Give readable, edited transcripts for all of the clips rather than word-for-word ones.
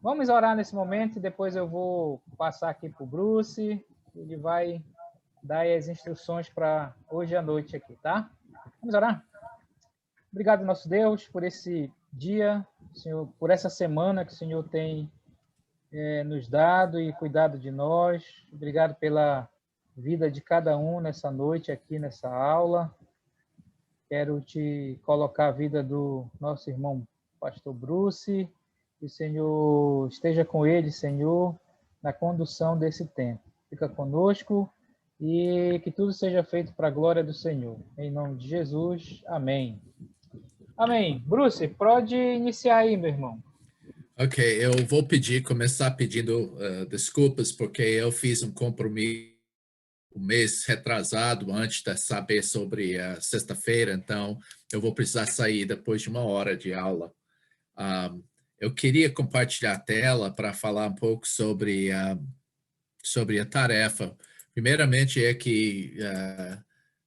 Vamos orar nesse momento e depois eu vou passar aqui para o Bruce. Ele vai dar as instruções para hoje à noite aqui, tá? Vamos orar? Obrigado, nosso Deus, por esse dia, Senhor, por essa semana que o Senhor tem nos dado e cuidado de nós. Obrigado pela vida de cada um nessa noite aqui, nessa aula. Quero te colocar a vida do nosso irmão pastor Bruce, que o Senhor esteja com ele, Senhor, na condução desse tempo. Fica conosco e que tudo seja feito para a glória do Senhor. Em nome de Jesus, amém. Amém. Bruce, pode iniciar aí, meu irmão. Ok, eu vou começar pedindo desculpas, porque eu fiz um compromisso um mês retrasado antes de saber sobre a sexta-feira, então eu vou precisar sair depois de 1 hora de aula. Eu queria compartilhar a tela para falar um pouco sobre a tarefa. Primeiramente é que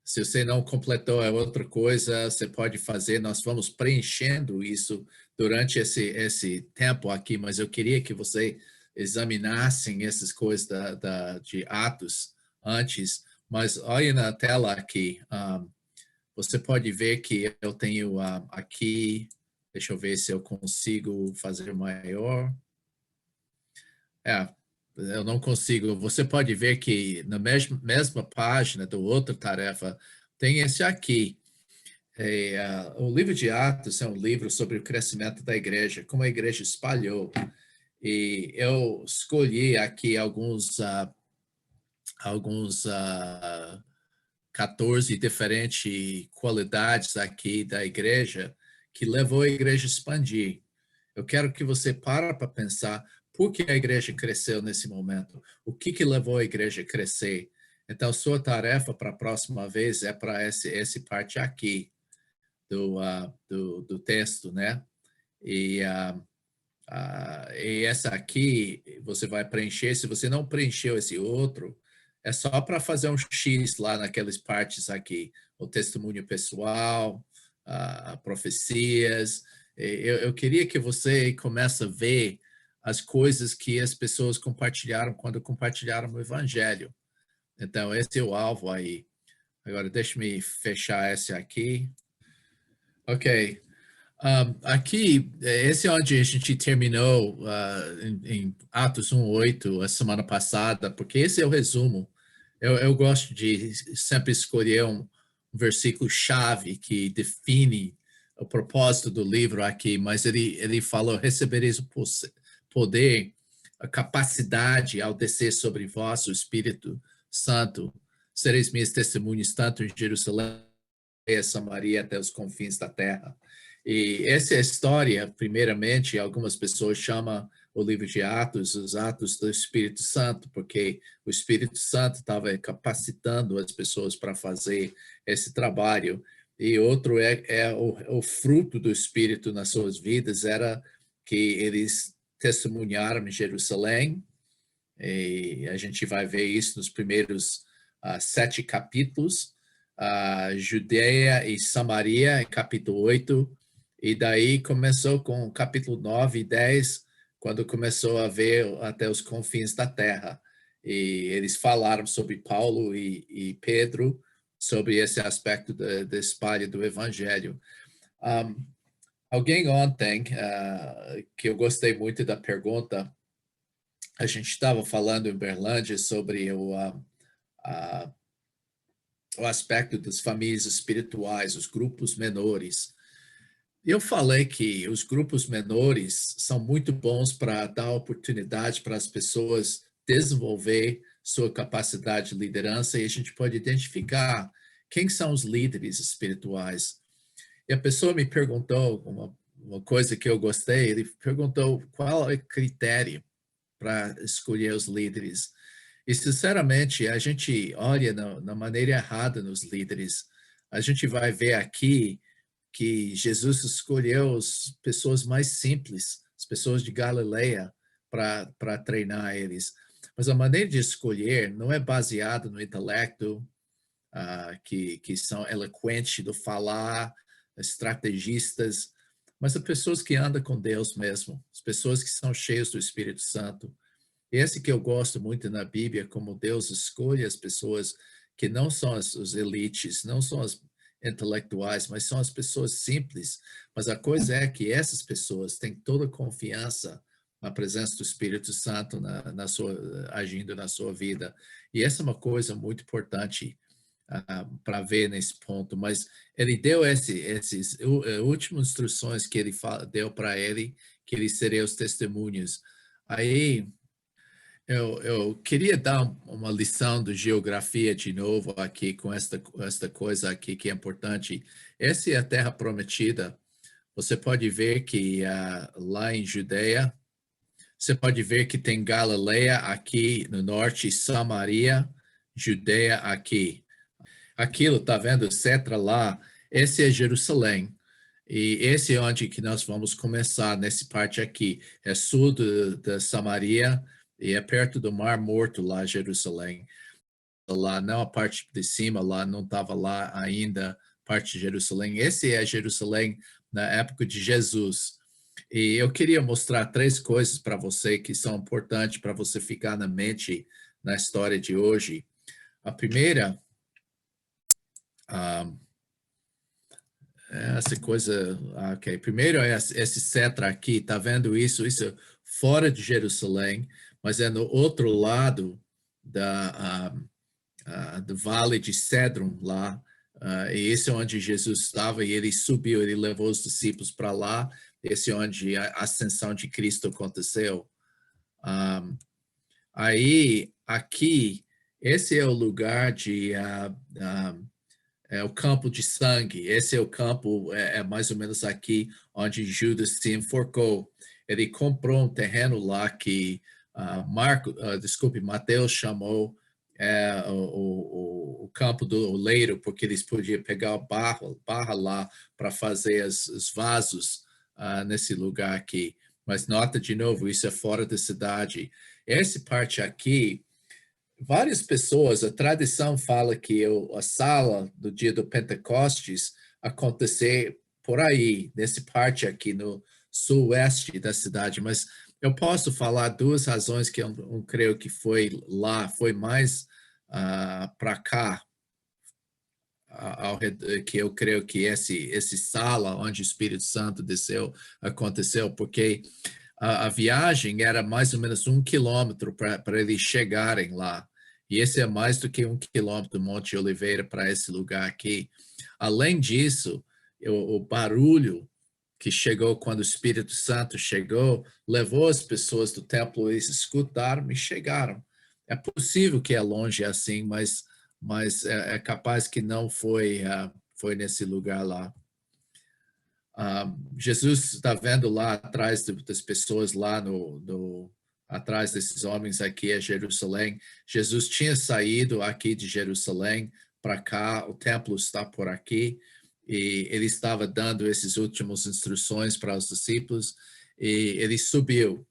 se você não completou outra coisa, você pode fazer, nós vamos preenchendo isso durante esse tempo aqui, mas eu queria que você examinassem essas coisas de Atos antes, mas olha na tela aqui, você pode ver que eu tenho aqui, deixa eu ver se eu consigo fazer maior. Eu não consigo. Você pode ver que na mesma página da outra tarefa tem esse aqui. O livro de Atos é um livro sobre o crescimento da igreja, como a igreja espalhou. E eu escolhi aqui alguns 14 diferentes qualidades aqui da igreja que levou a igreja a expandir. Eu quero que você para pensar por que a igreja cresceu nesse momento, o que levou a igreja a crescer. Então, sua tarefa para a próxima vez é para essa parte aqui do texto, né? E essa aqui você vai preencher. Se você não preencheu esse outro, é só para fazer um X lá naquelas partes aqui. O testemunho pessoal, profecias. Eu queria que você comece a ver as coisas que as pessoas compartilharam quando compartilharam o evangelho. Então, esse é o alvo aí. Agora, deixa-me fechar esse aqui. Ok. Aqui, esse é onde a gente terminou em Atos 1:8 a semana passada, porque esse é o resumo. Eu gosto de sempre escolher um versículo-chave que define o propósito do livro aqui, mas ele falou: recebereis o poder, a capacidade ao descer sobre vós o Espírito Santo. Sereis minhas testemunhas tanto em Jerusalém, Samaria, até os confins da terra. E essa é a história, primeiramente, algumas pessoas chamam o livro de Atos, os Atos do Espírito Santo, porque o Espírito Santo estava capacitando as pessoas para fazer esse trabalho. E outro é o fruto do Espírito nas suas vidas, era que eles testemunharam em Jerusalém, e a gente vai ver isso nos primeiros 7 capítulos, Judeia e Samaria, em capítulo 8, e daí começou com capítulo 9 e 10, quando começou a ver até os confins da terra. E eles falaram sobre Paulo e Pedro, sobre esse aspecto da espalha do evangelho. Alguém ontem, que eu gostei muito da pergunta, a gente estava falando em Berlândia sobre o aspecto das famílias espirituais, os grupos menores. Eu falei que os grupos menores são muito bons para dar oportunidade para as pessoas desenvolver sua capacidade de liderança, e a gente pode identificar quem são os líderes espirituais. E a pessoa me perguntou uma coisa que eu gostei, ele perguntou qual é o critério para escolher os líderes. E, sinceramente, a gente olha na maneira errada nos líderes. A gente vai ver aqui que Jesus escolheu as pessoas mais simples, as pessoas de Galileia, para treinar eles. Mas a maneira de escolher não é baseada no intelecto, que são eloquentes do falar, estrategistas, mas as pessoas que andam com Deus mesmo, as pessoas que são cheias do Espírito Santo. Esse que eu gosto muito na Bíblia, como Deus escolhe as pessoas que não são os elites, não são as intelectuais, mas são as pessoas simples. Mas a coisa é que essas pessoas têm toda a confiança na presença do Espírito Santo agindo na sua vida. E essa é uma coisa muito importante para ver nesse ponto. Mas ele deu essas últimas instruções que ele deu para ele, que ele seria os testemunhos. Aí eu queria dar uma lição de geografia de novo aqui com esta coisa aqui que é importante. Essa é a Terra Prometida. Você pode ver que lá em Judeia, você pode ver que tem Galileia aqui no norte, Samaria, Judeia aqui. Aquilo, tá vendo? Cetra lá, esse é Jerusalém. E esse é onde que nós vamos começar, nessa parte aqui. É sul da Samaria e é perto do Mar Morto lá, Jerusalém. Lá, não a parte de cima, lá não estava lá ainda, parte de Jerusalém. Esse é Jerusalém na época de Jesus. E eu queria mostrar 3 coisas para você que são importantes para você ficar na mente na história de hoje. A primeira, essa coisa, ok. Primeiro é esse cetra aqui, tá vendo isso? Isso é fora de Jerusalém, mas é no outro lado do Vale de Cedron lá. E esse é onde Jesus estava e ele subiu, ele levou os discípulos para lá. Esse é onde a ascensão de Cristo aconteceu. Aí, aqui, esse é o lugar é o campo de sangue. Esse é o campo, é mais ou menos aqui onde Judas se enforcou. Ele comprou um terreno lá que Mateus chamou o campo do oleiro, porque eles podiam pegar barra lá para fazer os vasos nesse lugar aqui. Mas nota de novo, isso é fora da cidade. Essa parte aqui, várias pessoas, a tradição fala que a sala do dia do Pentecostes acontecer por aí, nessa parte aqui no sul-oeste da cidade, mas eu posso falar 2 razões que eu creio que foi lá, foi mais para cá, que eu creio que esse sala onde o Espírito Santo desceu aconteceu, porque a viagem era mais ou menos 1 quilômetro para eles chegarem lá. E esse é mais do que 1 quilômetro, Monte Oliveira, para esse lugar aqui. Além disso, o barulho que chegou quando o Espírito Santo chegou, levou as pessoas do templo, eles escutaram e chegaram. É possível que é longe assim, mas é capaz que não foi nesse lugar lá. Jesus está vendo lá atrás das pessoas lá atrás desses homens aqui é Jerusalém. Jesus tinha saído aqui de Jerusalém para cá, o templo está por aqui, e ele estava dando essas últimas instruções para os discípulos, e ele subiu.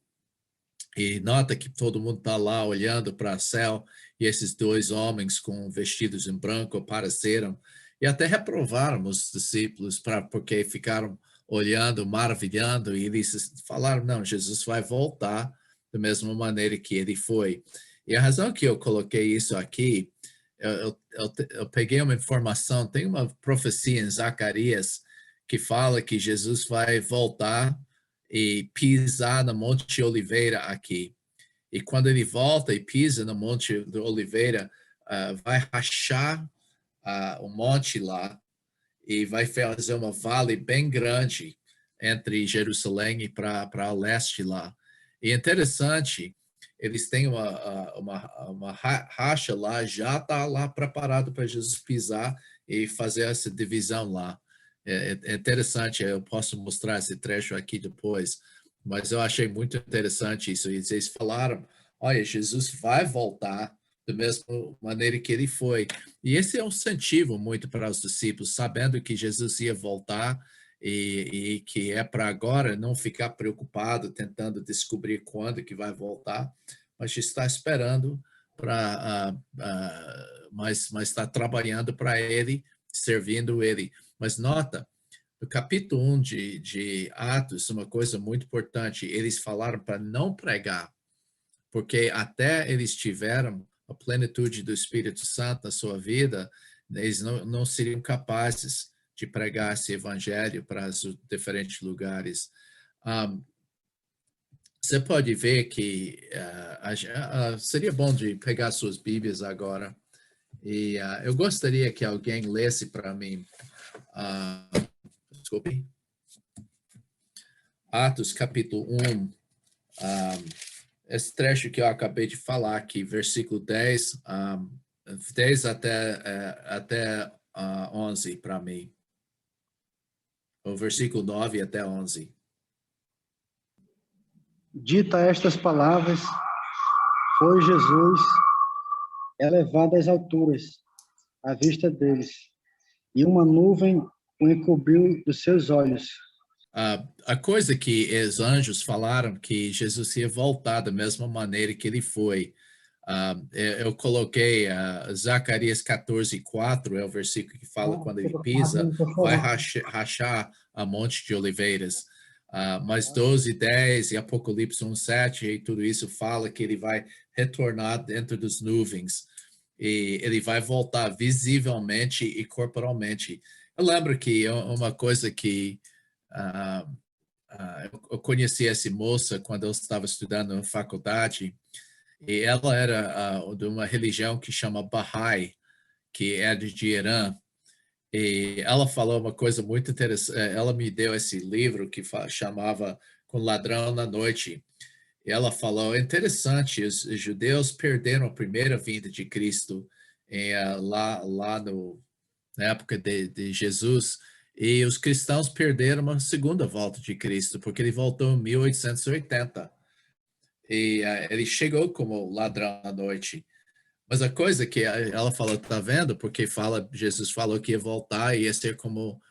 E nota que todo mundo está lá olhando para o céu, e esses 2 homens com vestidos em branco apareceram, e até reprovaram os discípulos porque ficaram olhando, maravilhando, e eles falaram, não, Jesus vai voltar da mesma maneira que ele foi. E a razão que eu coloquei isso aqui, eu peguei uma informação, tem uma profecia em Zacarias que fala que Jesus vai voltar e pisar no Monte Oliveira aqui. E quando ele volta e pisa no Monte de Oliveira, vai rachar o monte lá e vai fazer uma vale bem grande entre Jerusalém e para o leste lá. E interessante, eles têm uma racha lá, já está lá preparado para Jesus pisar e fazer essa divisão lá. É interessante, eu posso mostrar esse trecho aqui depois, mas eu achei muito interessante isso. E eles falaram, olha, Jesus vai voltar da mesma maneira que ele foi. E esse é um incentivo muito para os discípulos, sabendo que Jesus ia voltar e que é para agora não ficar preocupado, tentando descobrir quando que vai voltar, mas está esperando mas está trabalhando para ele, servindo ele. Mas nota, No capítulo 1 de Atos, uma coisa muito importante, eles falaram para não pregar, porque até eles tiveram a plenitude do Espírito Santo na sua vida, eles não seriam capazes de pregar esse evangelho para os diferentes lugares. Você pode ver que seria bom de pegar suas Bíblias agora, e eu gostaria que alguém lesse para mim, desculpe, Atos capítulo 1, esse trecho que eu acabei de falar aqui, versículo 10, 10 até 11 para mim. O versículo 9 até 11. Dita estas palavras, foi Jesus elevado às alturas, à vista deles, e uma nuvem o encobriu dos seus olhos. A coisa que os anjos falaram que Jesus ia voltar da mesma maneira que ele foi. Eu coloquei Zacarias 14:4, é o versículo que fala quando ele pisa, vai rachar a Monte de Oliveiras. Mas 12:10 e Apocalipse 1:7 e tudo isso fala que ele vai retornar dentro das nuvens e ele vai voltar visivelmente e corporalmente. Eu lembro que uma coisa que eu conheci essa moça quando eu estava estudando na faculdade, e ela era de uma religião que chama Bahá'í, que é de Irã. E ela falou uma coisa muito interessante. Ela me deu esse livro que chamava Com Ladrão na Noite. E ela falou, é interessante, os judeus perderam a primeira vinda de Cristo lá na época de Jesus, e os cristãos perderam a segunda volta de Cristo, porque ele voltou em 1880. E ele chegou como ladrão à noite. Mas a coisa que ela falou, tá vendo? Porque Jesus falou que ia voltar e ia ser como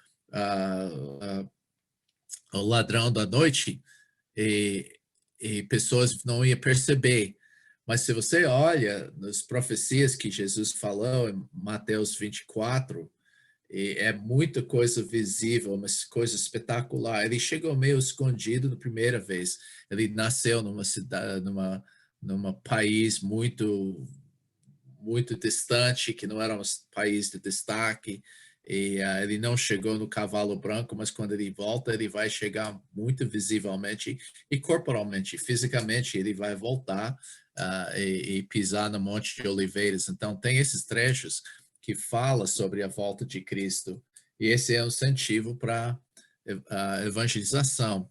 o ladrão da noite, e pessoas não iam perceber. Mas se você olha nas profecias que Jesus falou em Mateus 24, é muita coisa visível, uma coisa espetacular. Ele chegou meio escondido da primeira vez. Ele nasceu numa cidade, numa país muito distante, que não era um país de destaque. E ele não chegou no cavalo branco, mas quando ele volta, ele vai chegar muito visivelmente e corporalmente, fisicamente, ele vai voltar e pisar no Monte de Oliveiras. Então, tem esses trechos que fala sobre a volta de Cristo. E esse é um incentivo para a evangelização.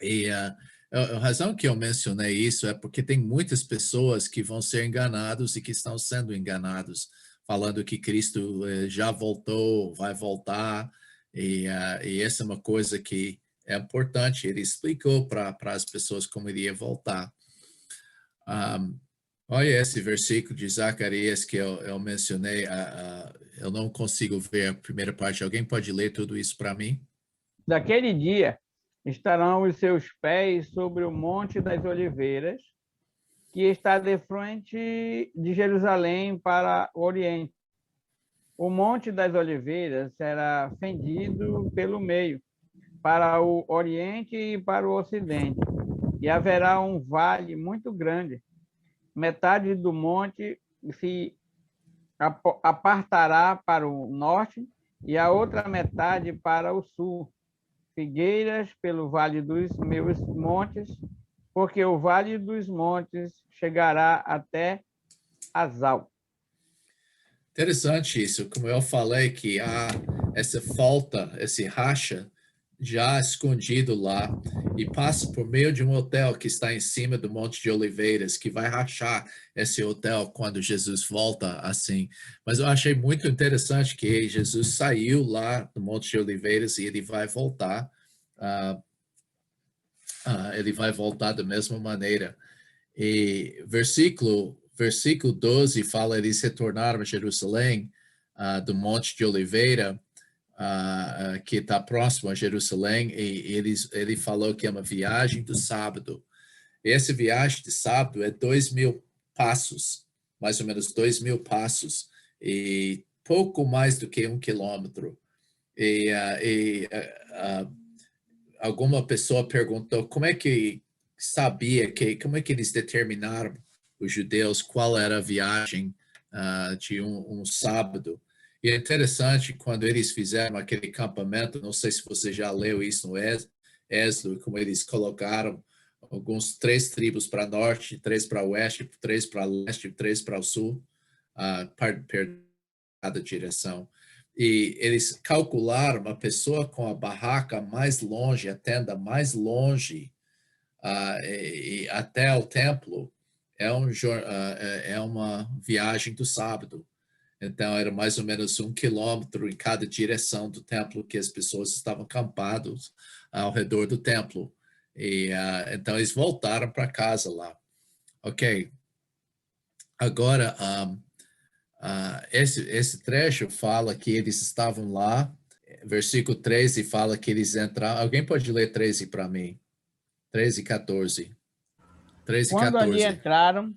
E a razão que eu mencionei isso é porque tem muitas pessoas que vão ser enganados e que estão sendo enganados, falando que Cristo já voltou, vai voltar, e essa é uma coisa que é importante. Ele explicou para as pessoas como ele ia voltar. Olha esse versículo de Zacarias que eu mencionei, eu não consigo ver a primeira parte. Alguém pode ler tudo isso para mim? Daquele dia estarão os seus pés sobre o Monte das Oliveiras, que está de frente de Jerusalém para o Oriente. O Monte das Oliveiras será fendido pelo meio, para o Oriente e para o Ocidente, e haverá um vale muito grande. Metade do monte se apartará para o norte e a outra metade para o sul. Figueiras pelo vale dos meus montes, porque o vale dos montes chegará até Azal. Interessante isso. Como eu falei que há essa falta, esse racha já escondido lá e passa por meio de um hotel que está em cima do Monte de Oliveiras, que vai rachar esse hotel quando Jesus volta assim. Mas eu achei muito interessante que Jesus saiu lá do Monte de Oliveiras e ele vai voltar. Ele vai voltar da mesma maneira. E versículo 12 fala, eles retornaram a Jerusalém, do Monte de Oliveira, que está próximo a Jerusalém, e ele falou que é uma viagem do sábado. E essa viagem de sábado é 2.000 passos, mais ou menos 2.000 passos, e pouco mais do que 1 quilômetro. Alguma pessoa perguntou como é que como é que eles determinaram, os judeus, qual era a viagem de um sábado. E é interessante, quando eles fizeram aquele acampamento, não sei se você já leu isso no Êxodo, como eles colocaram alguns 3 tribos para norte, 3 para oeste, 3 para leste, 3 para o sul, para cada direção. E eles calcularam uma pessoa com a barraca mais longe, a tenda mais longe, e até o templo, é uma viagem do sábado. Então, era mais ou menos 1 quilômetro em cada direção do templo que as pessoas estavam acampadas ao redor do templo. Então, eles voltaram para casa lá. Ok. Agora, esse trecho fala que eles estavam lá, versículo 13 fala que eles entraram. Alguém pode ler 13 para mim? 13 e 14. 13 e Quando ali 14. entraram,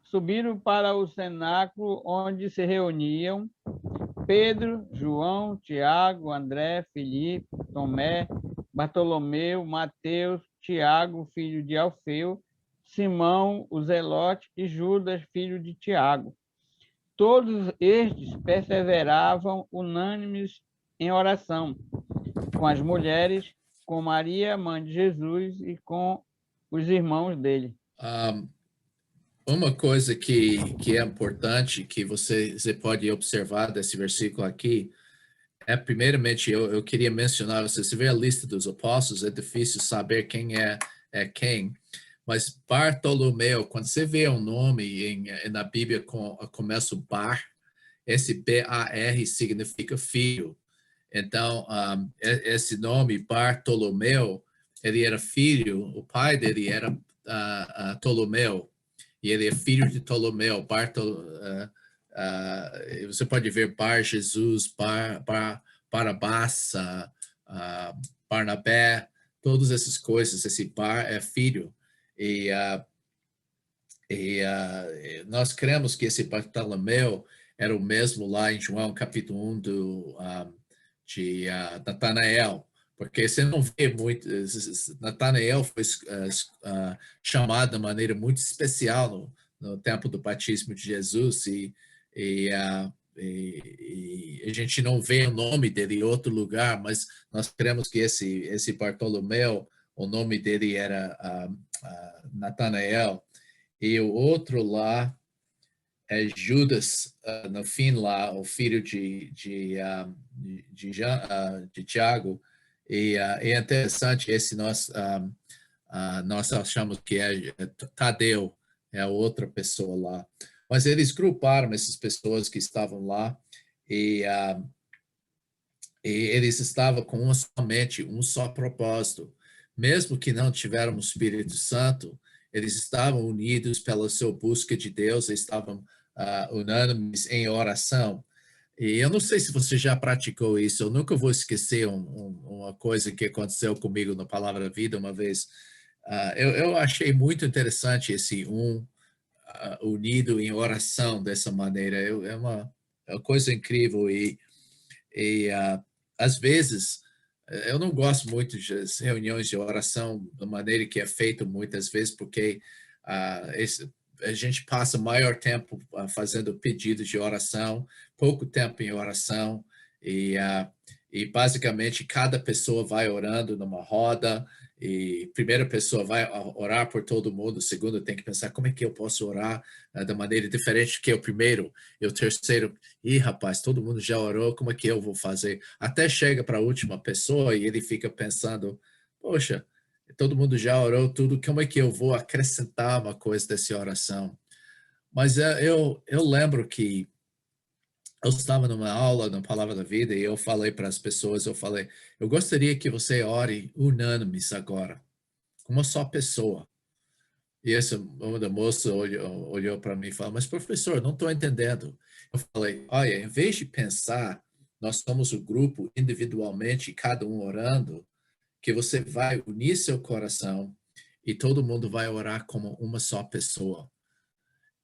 subiram para o cenáculo onde se reuniam Pedro, João, Tiago, André, Filipe, Tomé, Bartolomeu, Mateus, Tiago, filho de Alfeu, Simão, o Zelote e Judas, filho de Tiago. Todos estes perseveravam unânimes em oração, com as mulheres, com Maria, mãe de Jesus, e com os irmãos dele. Uma coisa que é importante, que você pode observar desse versículo aqui, primeiramente, eu queria mencionar, você vê a lista dos apóstolos, é difícil saber quem é quem, mas Bartolomeu, quando você vê um nome na Bíblia começa o Bar, esse B-A-R significa filho. Então, esse nome, Bartolomeu, ele era filho, o pai dele era Ptolomeu, e ele é filho de Ptolomeu. Você pode ver Bar Jesus, Barabás, Barnabé, todas essas coisas, esse Bar é filho. E nós cremos que esse Bartolomeu era o mesmo lá em João capítulo 1 de Natanael, porque você não vê muito. Natanael foi chamado de maneira muito especial no tempo do batismo de Jesus, e a gente não vê o nome dele em outro lugar, mas nós cremos que esse Bartolomeu, o nome dele era Natanael, e o outro lá é Judas, no fim lá, o filho de Tiago. E é interessante, esse nós achamos que é Tadeu, é a outra pessoa lá. Mas eles gruparam essas pessoas que estavam lá e eles estavam com uma só mente, um só propósito. Mesmo que não tiveram o Espírito Santo, eles estavam unidos pela sua busca de Deus, eles estavam unânimes em oração. E eu não sei se você já praticou isso, eu nunca vou esquecer uma coisa que aconteceu comigo na Palavra da Vida uma vez. Eu achei muito interessante esse unido em oração dessa maneira. É uma coisa incrível e às vezes eu não gosto muito das reuniões de oração da maneira que é feito muitas vezes, porque a gente passa maior tempo fazendo pedidos de oração, pouco tempo em oração, e basicamente cada pessoa vai orando numa roda, e a primeira pessoa vai orar por todo mundo, a segunda tem que pensar como é que eu posso orar da maneira diferente que o primeiro, e o terceiro, rapaz, todo mundo já orou, como é que eu vou fazer? Até chega para a última pessoa e ele fica pensando, poxa, todo mundo já orou tudo, como é que eu vou acrescentar uma coisa dessa oração? Mas eu lembro que eu estava numa aula na Palavra da Vida e eu falei para as pessoas, eu gostaria que você ore unânimes agora, com uma só pessoa. E uma da moça olhou para mim e falou, mas professor, não estou entendendo. Eu falei, olha, em vez de pensar, nós somos o grupo individualmente, cada um orando, que você vai unir seu coração e todo mundo vai orar como uma só pessoa.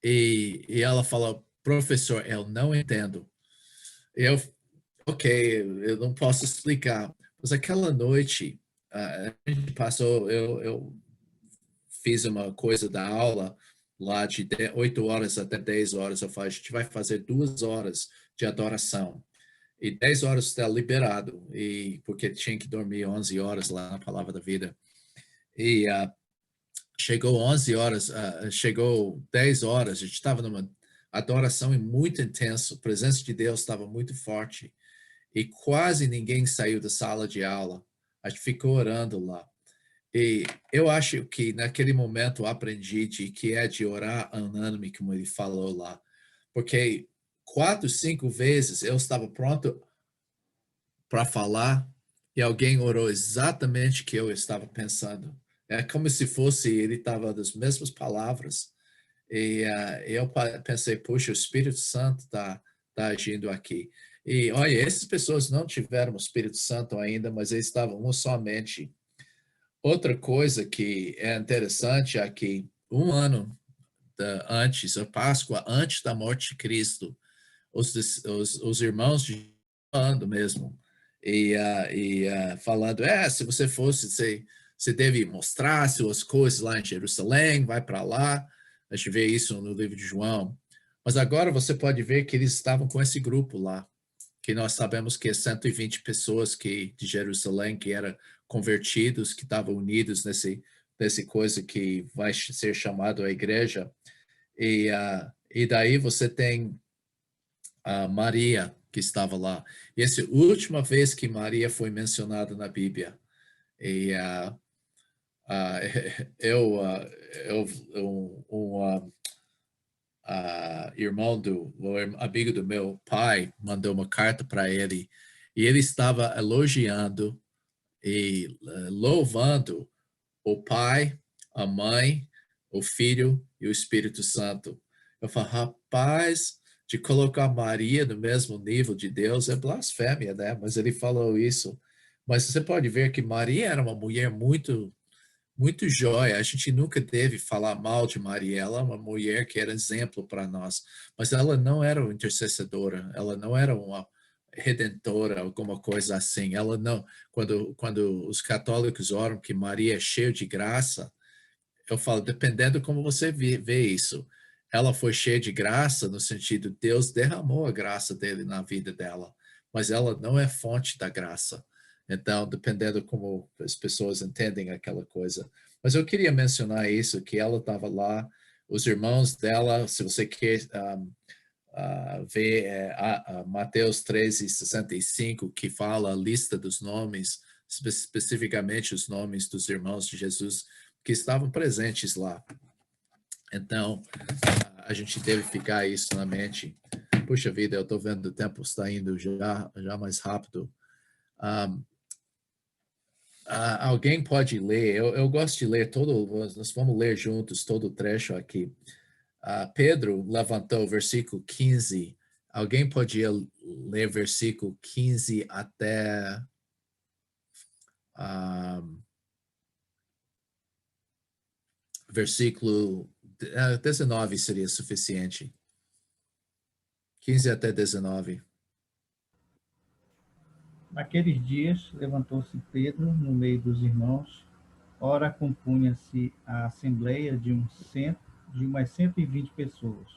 E ela falou, professor, eu não entendo. ok, eu não posso explicar. Mas aquela noite, a gente passou, eu fiz uma coisa da aula lá de 8 horas até 10 horas. Eu falei, a gente vai fazer 2 horas de adoração. E 10 horas está liberado, e porque tinha que dormir 11 horas lá na Palavra da Vida. E chegou 11 horas, chegou 10 horas, a gente estava numa adoração muito intensa, a presença de Deus estava muito forte, e quase ninguém saiu da sala de aula. A gente ficou orando lá. E eu acho que naquele momento eu aprendi que é de orar unânime, como ele falou lá, porque 4, 5 vezes eu estava pronto para falar e alguém orou exatamente o que eu estava pensando. É como se fosse, ele estava das mesmas palavras. E eu pensei, puxa, o Espírito Santo está agindo aqui. E olha, essas pessoas não tiveram o Espírito Santo ainda, mas eles estavam somente. Outra coisa que é interessante é que um ano antes, a Páscoa, antes da morte de Cristo, os irmãos de falando mesmo, falando, se você fosse, você deve mostrar suas coisas lá em Jerusalém, vai para lá. A gente vê isso no livro de João. Mas agora você pode ver que eles estavam com esse grupo lá, que nós sabemos que é 120 pessoas de Jerusalém que eram convertidos, que estavam unidos nesse coisa que vai ser chamado a igreja. E daí você tem a Maria, que estava lá. E essa é a última vez que Maria foi mencionada na Bíblia. E irmão amigo do meu pai mandou uma carta para ele, e ele estava elogiando e louvando o Pai, a Mãe, o Filho e o Espírito Santo. Eu falo, rapaz, de colocar Maria no mesmo nível de Deus é blasfêmia, né? Mas ele falou isso. Mas você pode ver que Maria era uma mulher muito, muito joia. A gente nunca deve falar mal de Maria. Ela é uma mulher que era exemplo para nós. Mas ela não era uma intercessadora. Ela não era uma redentora, alguma coisa assim. Ela não. Quando os católicos oram que Maria é cheia de graça, eu falo, dependendo como você vê isso. Ela foi cheia de graça no sentido, Deus derramou a graça dele na vida dela, mas ela não é fonte da graça. Então, dependendo como as pessoas entendem aquela coisa. Mas eu queria mencionar isso, que ela estava lá, os irmãos dela, se você quer ver Mateus 13:65, que fala a lista dos nomes, especificamente os nomes dos irmãos de Jesus que estavam presentes lá. Então, a gente deve ficar isso na mente. Puxa vida, eu estou vendo o tempo está indo já mais rápido. Alguém pode ler, eu gosto de ler nós vamos ler juntos todo o trecho aqui. Pedro levantou o versículo 15. Alguém podia ler versículo 15 até versículo 19 seria suficiente. 15 até 19. Naqueles dias, levantou-se Pedro no meio dos irmãos. Ora, compunha-se a assembleia de umas 120 pessoas,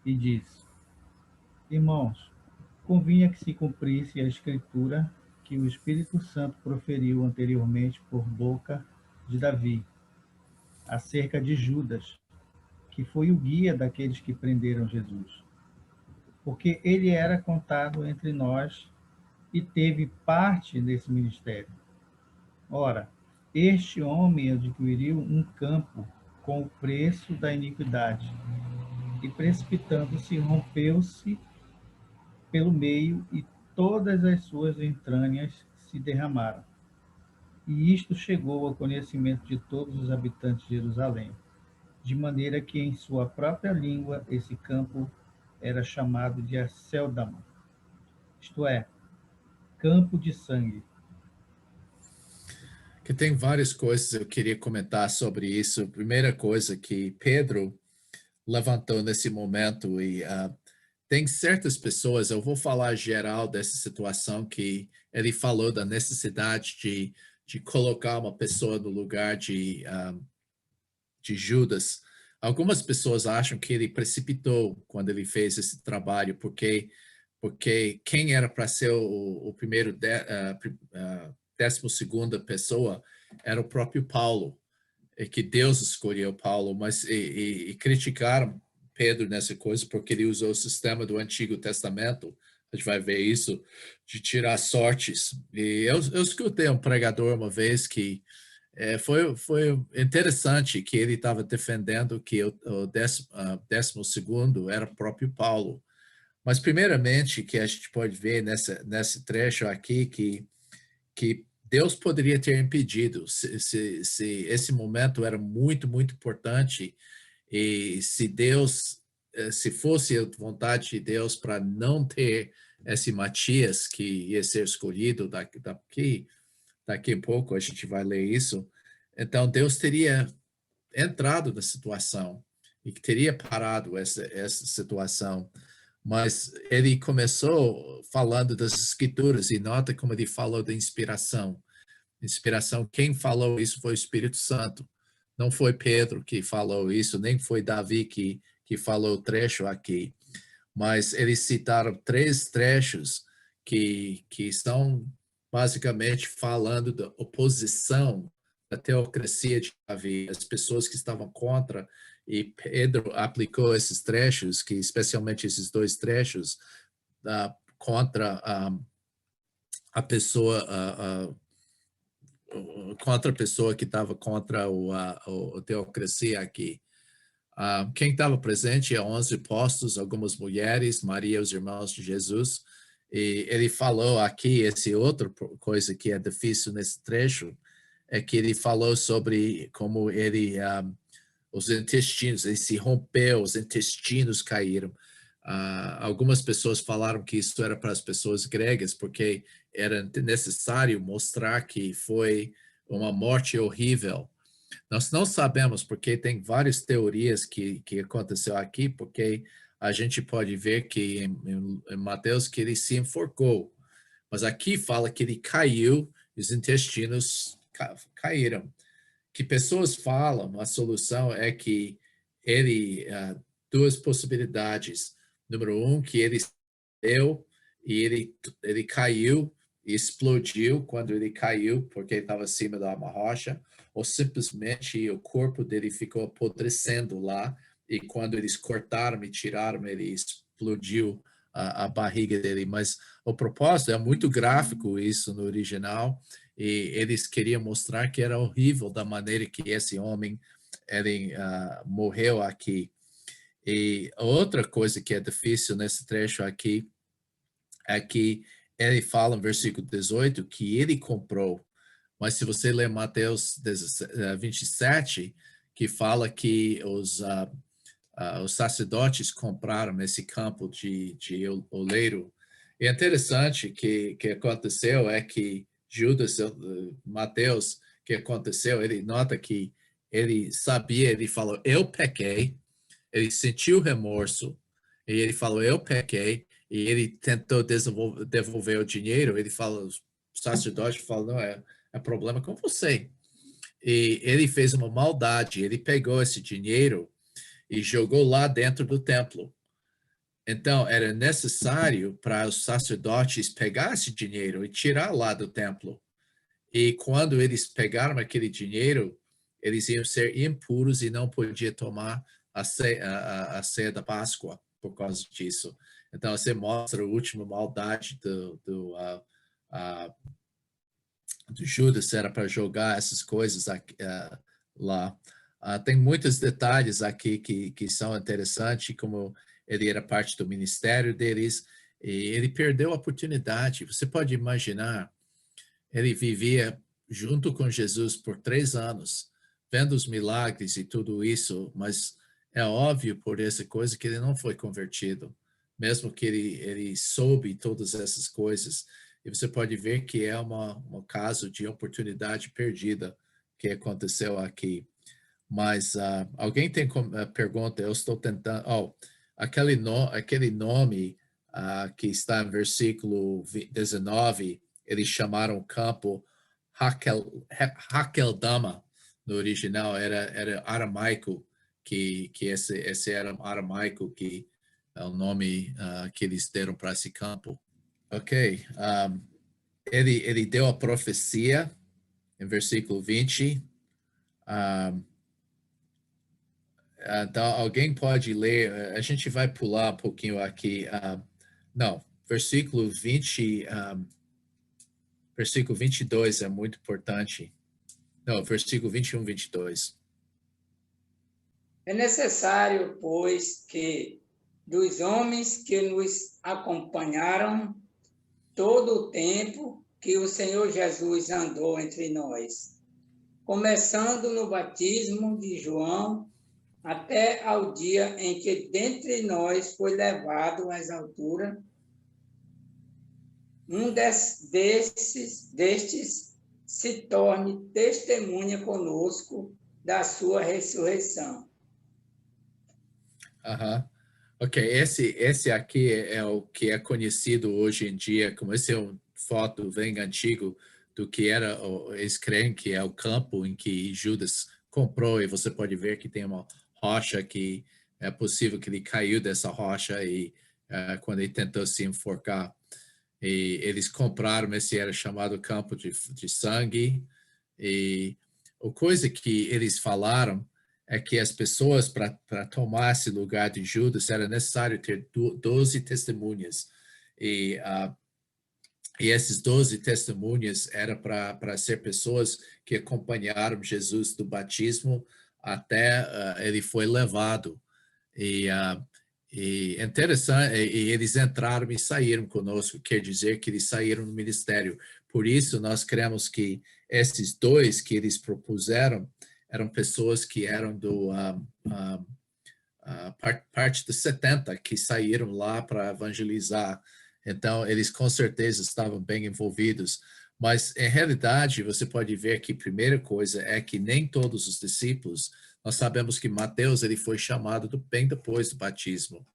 e disse: Irmãos, convinha que se cumprisse a escritura que o Espírito Santo proferiu anteriormente por boca de Davi, acerca de Judas, que foi o guia daqueles que prenderam Jesus. Porque ele era contado entre nós e teve parte nesse ministério. Ora, este homem adquiriu um campo com o preço da iniquidade, e precipitando-se, rompeu-se pelo meio, e todas as suas entranhas se derramaram. E isto chegou ao conhecimento de todos os habitantes de Jerusalém, de maneira que em sua própria língua esse campo era chamado de Aceldama, isto é, campo de sangue. Que tem várias coisas eu queria comentar sobre isso. Primeira coisa que Pedro levantou nesse momento, e tem certas pessoas, eu vou falar geral dessa situação que ele falou da necessidade de colocar uma pessoa no lugar de Judas. Algumas pessoas acham que ele precipitou quando ele fez esse trabalho, porque quem era para ser o primeiro 12ª pessoa era o próprio Paulo, e que Deus escolheu Paulo, mas e criticaram Pedro nessa coisa porque ele usou o sistema do Antigo Testamento. A gente vai ver isso, de tirar sortes. E eu escutei um pregador uma vez que foi interessante que ele estava defendendo que o 12º era o próprio Paulo. Mas, primeiramente, que a gente pode ver nesse trecho aqui, que Deus poderia ter impedido, se esse momento era muito, muito importante, e se fosse a vontade de Deus para não ter esse Matias que ia ser escolhido daqui a pouco, a gente vai ler isso, então Deus teria entrado na situação e que teria parado essa situação. Mas ele começou falando das escrituras, e nota como ele falou da inspiração. Inspiração, quem falou isso foi o Espírito Santo. Não foi Pedro que falou isso, nem foi Davi que falou o trecho aqui. Mas eles citaram 3 trechos que estão basicamente falando da oposição da teocracia de Davi, as pessoas que estavam contra, e Pedro aplicou esses trechos, que especialmente esses 2 trechos, contra a pessoa, contra a pessoa que estava contra a teocracia aqui. Quem estava presente é 11 apóstolos, algumas mulheres, Maria e os irmãos de Jesus, e ele falou aqui, essa outra coisa que é difícil nesse trecho, é que ele falou sobre como os intestinos, ele se rompeu, os intestinos caíram. Algumas pessoas falaram que isso era para as pessoas gregas, porque era necessário mostrar que foi uma morte horrível. Nós não sabemos, porque tem várias teorias que aconteceu aqui, porque a gente pode ver que em Mateus que ele se enforcou, mas aqui fala que ele caiu, os intestinos caíram. Que pessoas falam, a solução é que ele, 2 possibilidades. Número 1, que ele deu e ele caiu e explodiu quando ele caiu, porque ele estava acima de uma rocha, ou simplesmente o corpo dele ficou apodrecendo lá, e quando eles cortaram e tiraram, ele explodiu a barriga dele. Mas o propósito é muito gráfico isso no original, e eles queriam mostrar que era horrível da maneira que esse homem morreu aqui. E outra coisa que é difícil nesse trecho aqui é que ele fala no versículo 18 que ele comprou, mas se você ler Mateus 27, que fala que os sacerdotes compraram esse campo de oleiro. É interessante que aconteceu é que Judas, Mateus, que aconteceu, ele nota que ele sabia, ele falou, eu pequei, ele sentiu remorso, e ele falou, eu pequei, e ele tentou devolver o dinheiro, ele falou, o sacerdote falou, não, é problema com você. E ele fez uma maldade, ele pegou esse dinheiro e jogou lá dentro do templo. Então, era necessário para os sacerdotes pegar esse dinheiro e tirar lá do templo. E quando eles pegaram aquele dinheiro, eles iam ser impuros e não podiam tomar a ceia da Páscoa por causa disso. Então, você mostra a última maldade do Judas, era para jogar essas coisas aqui, lá. Tem muitos detalhes aqui que são interessantes, como ele era parte do ministério deles, e ele perdeu a oportunidade. Você pode imaginar, ele vivia junto com Jesus por 3 anos, vendo os milagres e tudo isso, mas é óbvio por essa coisa que ele não foi convertido, mesmo que ele soube todas essas coisas. E você pode ver que é um caso de oportunidade perdida que aconteceu aqui. Mas alguém tem pergunta? Eu estou tentando... aquele nome que está em versículo 19, eles chamaram o campo Hakeldama. No original era aramaico, que esse era aramaico, que é o nome que eles deram para esse campo. Ok. Ele deu a profecia em versículo 20. Então, alguém pode ler, a gente vai pular um pouquinho aqui. Não, versículo 20, versículo 22 é muito importante. Não, versículo 21, 22. É necessário, pois, que dos homens que nos acompanharam todo o tempo que o Senhor Jesus andou entre nós, começando no batismo de João, até ao dia em que dentre nós foi levado às alturas, um destes se torne testemunha conosco da sua ressurreição. Ok, esse aqui é o que é conhecido hoje em dia, como esse é uma foto bem antigo do que era, eles creem que é o campo em que Judas comprou, e você pode ver que tem uma rocha que é possível que ele caiu dessa rocha e quando ele tentou se enforcar. E eles compraram, esse era chamado campo de sangue, e a coisa que eles falaram é que as pessoas, para tomar esse lugar de Judas, era necessário ter 12 testemunhas. E esses 12 testemunhas eram para ser pessoas que acompanharam Jesus do batismo até ele foi levado. E interessante, e eles entraram e saíram conosco, quer dizer que eles saíram do ministério. Por isso, nós cremos que esses dois que eles propuseram eram pessoas que eram parte dos 70, que saíram lá para evangelizar. Então, eles com certeza estavam bem envolvidos. Mas, em realidade, você pode ver que a primeira coisa é que nem todos os discípulos, nós sabemos que Mateus ele foi chamado bem depois do batismo.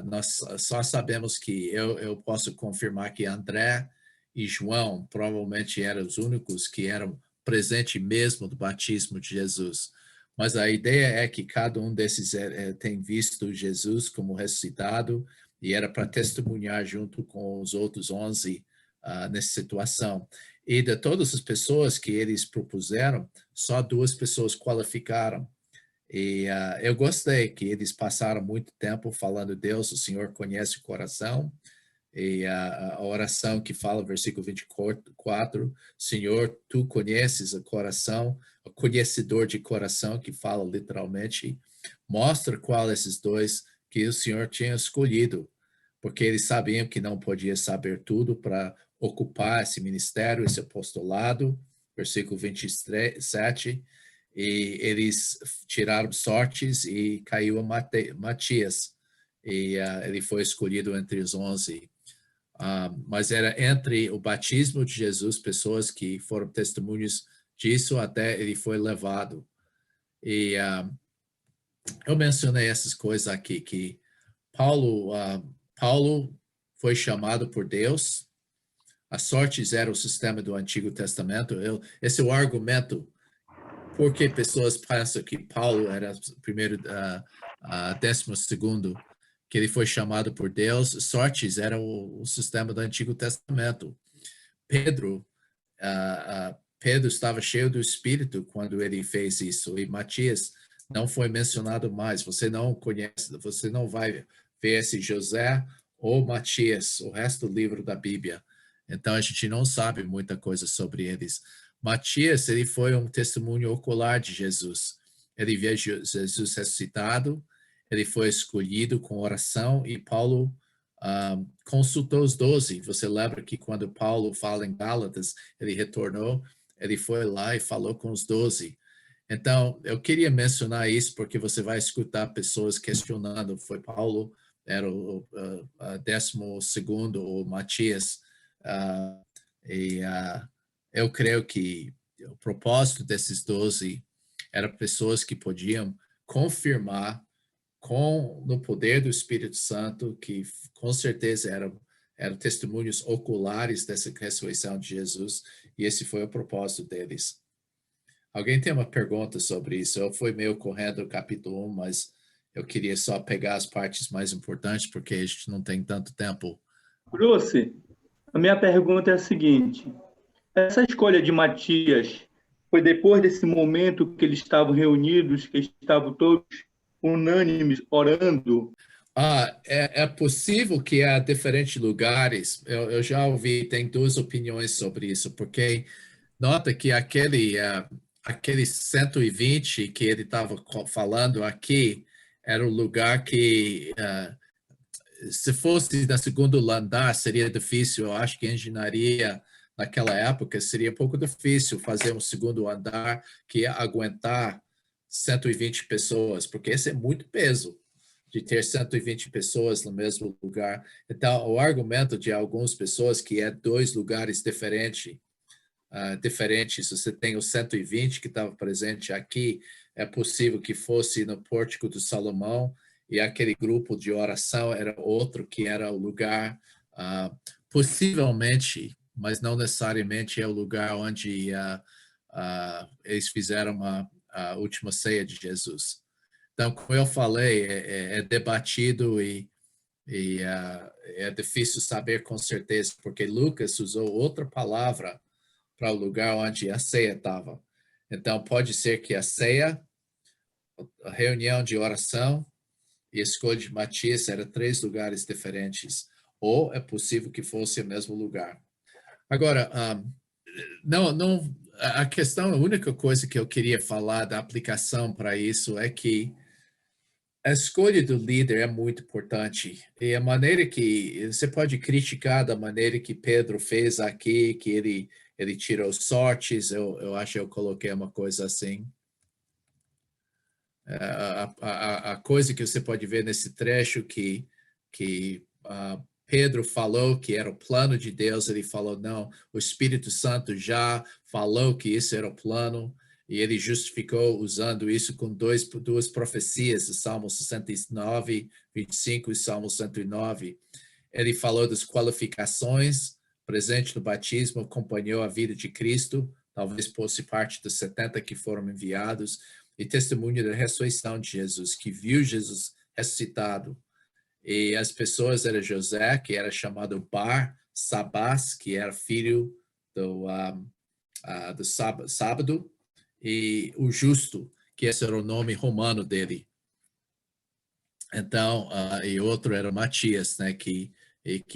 Nós só sabemos que eu posso confirmar que André e João provavelmente eram os únicos que eram presentes mesmo do batismo de Jesus. Mas a ideia é que cada um desses tem visto Jesus como ressuscitado e era para testemunhar junto com os outros 11 nessa situação. E de todas as pessoas que eles propuseram, só 2 pessoas qualificaram. E eu gostei que eles passaram muito tempo falando, Deus, o Senhor conhece o coração. E a oração que fala, versículo 24, Senhor, tu conheces o coração, o conhecedor de coração, que fala literalmente, mostra qual esses 2 que o Senhor tinha escolhido, porque eles sabiam que não podia saber tudo para ocupar esse ministério, esse apostolado, versículo 27, e eles tiraram sortes e caiu a Matias, e ele foi escolhido entre os 11. Mas era entre o batismo de Jesus, pessoas que foram testemunhas disso até ele foi levado. E eu mencionei essas coisas aqui, que Paulo foi chamado por Deus. As sortes eram o sistema do Antigo Testamento. Esse é o argumento porque pessoas pensam que Paulo era o primeiro, 12º, que ele foi chamado por Deus. Sortes era o sistema do Antigo Testamento. Pedro estava cheio do Espírito quando ele fez isso, e Matias não foi mencionado mais. Você não conhece, você não vai ver esse José ou Matias, o resto do livro da Bíblia. Então a gente não sabe muita coisa sobre eles. Matias, ele foi um testemunho ocular de Jesus. Ele viu Jesus ressuscitado, ele foi escolhido com oração, e Paulo consultou os 12. Você lembra que quando Paulo fala em Gálatas, ele retornou, ele foi lá e falou com os 12. Então, eu queria mencionar isso porque você vai escutar pessoas questionando, foi Paulo, era o 12º, ou Matias, eu creio que o propósito desses 12 eram pessoas que podiam confirmar no poder do Espírito Santo, que com certeza eram testemunhos oculares dessa ressurreição de Jesus, e esse foi o propósito deles. Alguém tem uma pergunta sobre isso? Eu fui meio correndo o capítulo 1, mas eu queria só pegar as partes mais importantes, porque a gente não tem tanto tempo. Bruce, a minha pergunta é a seguinte: essa escolha de Matias foi depois desse momento que eles estavam reunidos, que estavam todos unânimes orando? É possível que há diferentes lugares. Eu já ouvi, tem duas opiniões sobre isso, porque nota que aquele 120 que ele estava falando aqui era o lugar que, se fosse na segundo andar, seria difícil. Eu acho que a engenharia naquela época seria um pouco difícil fazer um segundo andar que ia aguentar 120 pessoas, porque esse é muito peso de ter 120 pessoas no mesmo lugar. Então, o argumento de algumas pessoas que é dois lugares diferentes, você tem o 120 que estava presente aqui, é possível que fosse no Pórtico do Salomão, e aquele grupo de oração era outro que era o lugar, possivelmente, mas não necessariamente é o lugar onde eles fizeram a última ceia de Jesus. Então, como eu falei, é debatido e é difícil saber com certeza, porque Lucas usou outra palavra para o lugar onde a ceia estava. Então, pode ser que a ceia, a reunião de oração e a escolha de Matias eram 3 lugares diferentes, ou é possível que fosse o mesmo lugar. Agora, a questão, a única coisa que eu queria falar da aplicação para isso é que a escolha do líder é muito importante. E a maneira que você pode criticar da maneira que Pedro fez aqui, que ele tirou sortes, eu acho que eu coloquei uma coisa assim. A coisa que você pode ver nesse trecho que Pedro falou que era o plano de Deus, ele falou, não, o Espírito Santo já falou que isso era o plano, e ele justificou usando isso com duas profecias, o Salmo 69, 25 e Salmo 109. Ele falou das qualificações, presente no batismo, acompanhou a vida de Cristo, talvez fosse parte dos 70 que foram enviados, e testemunho da ressurreição de Jesus, que viu Jesus ressuscitado. E as pessoas eram José, que era chamado Bar Sabás, que era filho do sábado, e o justo, que esse era o nome romano dele. Então, e outro era Matias, né, que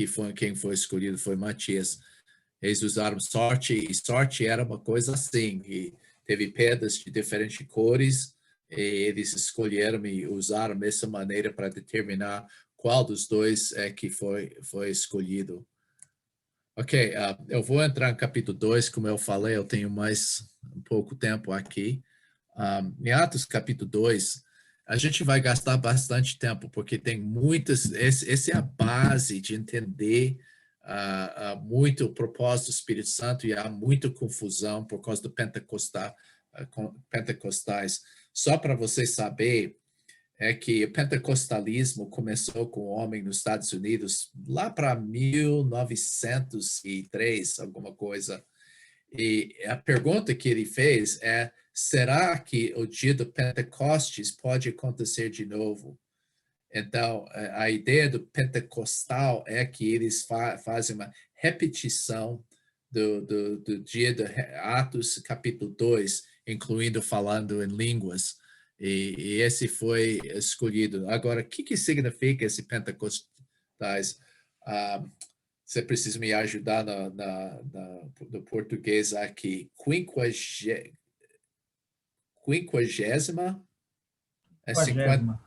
foi quem foi escolhido foi Matias. Eles usaram sorte, e sorte era uma coisa assim, e teve pedras de diferentes cores, e eles escolheram e usaram dessa maneira para determinar qual dos dois é que foi escolhido. Ok, eu vou entrar no capítulo 2, como eu falei, eu tenho mais um pouco tempo aqui. Em Atos capítulo 2, a gente vai gastar bastante tempo, porque tem muitas, essa é a base de entender muito o propósito do Espírito Santo, e há muita confusão por causa do pentecostais. Só para vocês saberem, é que o pentecostalismo começou com um homem nos Estados Unidos lá para 1903, alguma coisa. E a pergunta que ele fez é: será que o dia do Pentecostes pode acontecer de novo? Então, a ideia do pentecostal é que eles fazem uma repetição do dia de Atos, capítulo 2, incluindo falando em línguas. E esse foi escolhido. Agora, o que significa esse pentecostais? Você precisa me ajudar no português aqui. Quinquagésima? É 50?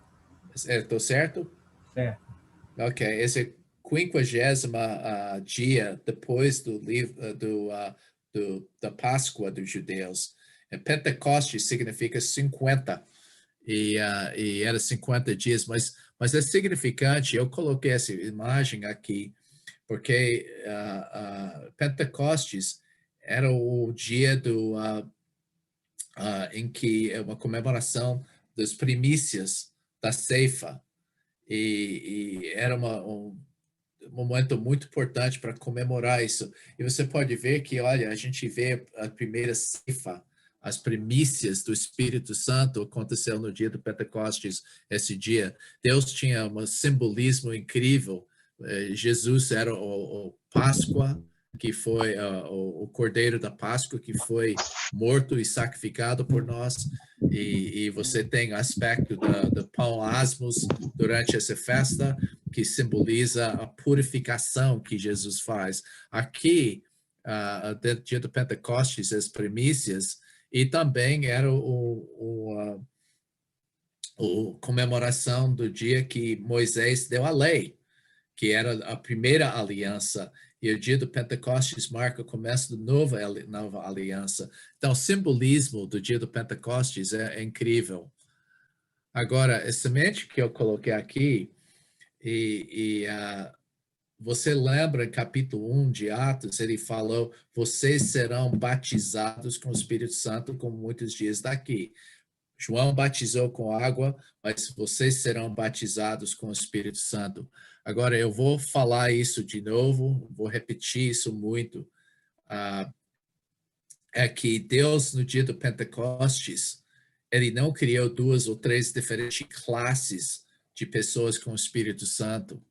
Estou certo? Certo. Ok, esse é 50º dia depois da Páscoa dos judeus. E Pentecostes significa 50, e era 50 dias, mas é significante. Eu coloquei essa imagem aqui porque Pentecostes era o dia em que é uma comemoração das primícias da ceifa. E era um momento muito importante para comemorar isso. E você pode ver que, olha, a gente vê a primeira ceifa, as primícias do Espírito Santo aconteceu no dia do Pentecostes, esse dia. Deus tinha um simbolismo incrível. Jesus era o Páscoa, que foi o Cordeiro da Páscoa, que foi morto e sacrificado por nós. E você tem aspecto do pão asmos durante essa festa, que simboliza a purificação que Jesus faz. Aqui, no dia do Pentecostes, as primícias, e também era a comemoração do dia que Moisés deu a lei, que era a primeira aliança, e o dia do Pentecostes marca o começo da nova aliança. Então, o simbolismo do dia do Pentecostes é incrível. Agora, a semente que eu coloquei aqui, você lembra em capítulo 1 de Atos, ele falou, vocês serão batizados com o Espírito Santo como muitos dias daqui. João batizou com água, mas vocês serão batizados com o Espírito Santo. Agora, eu vou falar isso de novo, vou repetir isso muito. É que Deus, no dia do Pentecostes, ele não criou 2 ou 3 diferentes classes de pessoas com o Espírito Santo.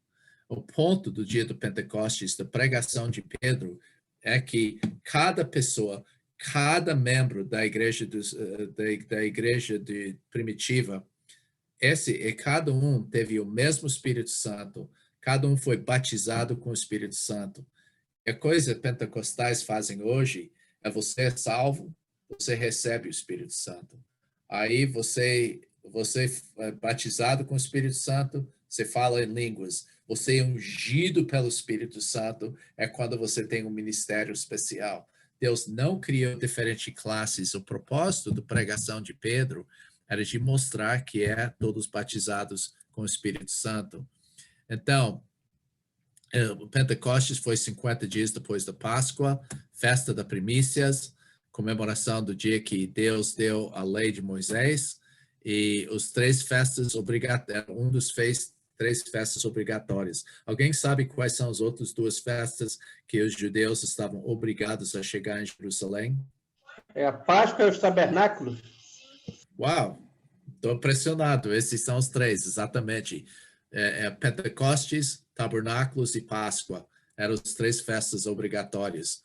O ponto do dia do Pentecostes, da pregação de Pedro, é que cada pessoa, cada membro da igreja primitiva, cada um teve o mesmo Espírito Santo, cada um foi batizado com o Espírito Santo. A coisa que pentecostais fazem hoje é você é salvo, você recebe o Espírito Santo. Aí você é batizado com o Espírito Santo, você fala em línguas. Você é ungido pelo Espírito Santo, é quando você tem um ministério especial. Deus não criou diferentes classes. O propósito da pregação de Pedro era de mostrar que todos batizados com o Espírito Santo. Então, o Pentecostes foi 50 dias depois da Páscoa, festa das primícias, comemoração do dia que Deus deu a lei de Moisés, e os 3 festas obrigatórias, fez 3 festas obrigatórias. Alguém sabe quais são as outras 2 festas que os judeus estavam obrigados a chegar em Jerusalém? É a Páscoa e os tabernáculos. Uau, estou impressionado. Esses são os 3, exatamente. Pentecostes, tabernáculos e Páscoa. Eram as 3 festas obrigatórias.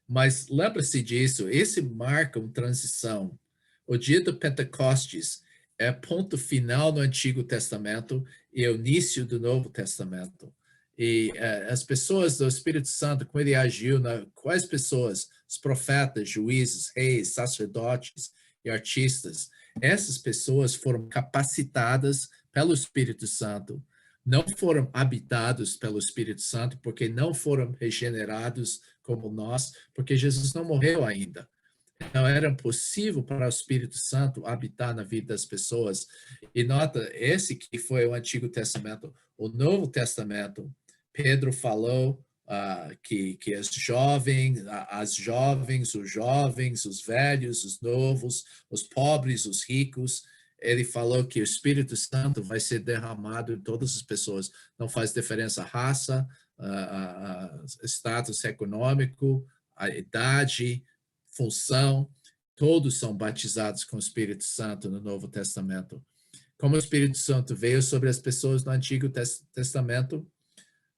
Mas lembra-se disso, esse marca uma transição. O dia do Pentecostes é ponto final no Antigo Testamento e é o início do Novo Testamento. E as pessoas do Espírito Santo, como ele agiu, quais pessoas? Os profetas, juízes, reis, sacerdotes e artistas. Essas pessoas foram capacitadas pelo Espírito Santo, não foram habitados pelo Espírito Santo, porque não foram regenerados como nós, porque Jesus não morreu ainda. Não era possível para o Espírito Santo habitar na vida das pessoas. E nota, esse que foi o Antigo Testamento. O Novo Testamento, Pedro falou que as jovens, os velhos, os novos, os pobres, os ricos, ele falou que o Espírito Santo vai ser derramado em todas as pessoas. Não faz diferença a raça, status econômico, a idade, função, todos são batizados com o Espírito Santo no Novo Testamento. Como o Espírito Santo veio sobre as pessoas no Antigo Testamento,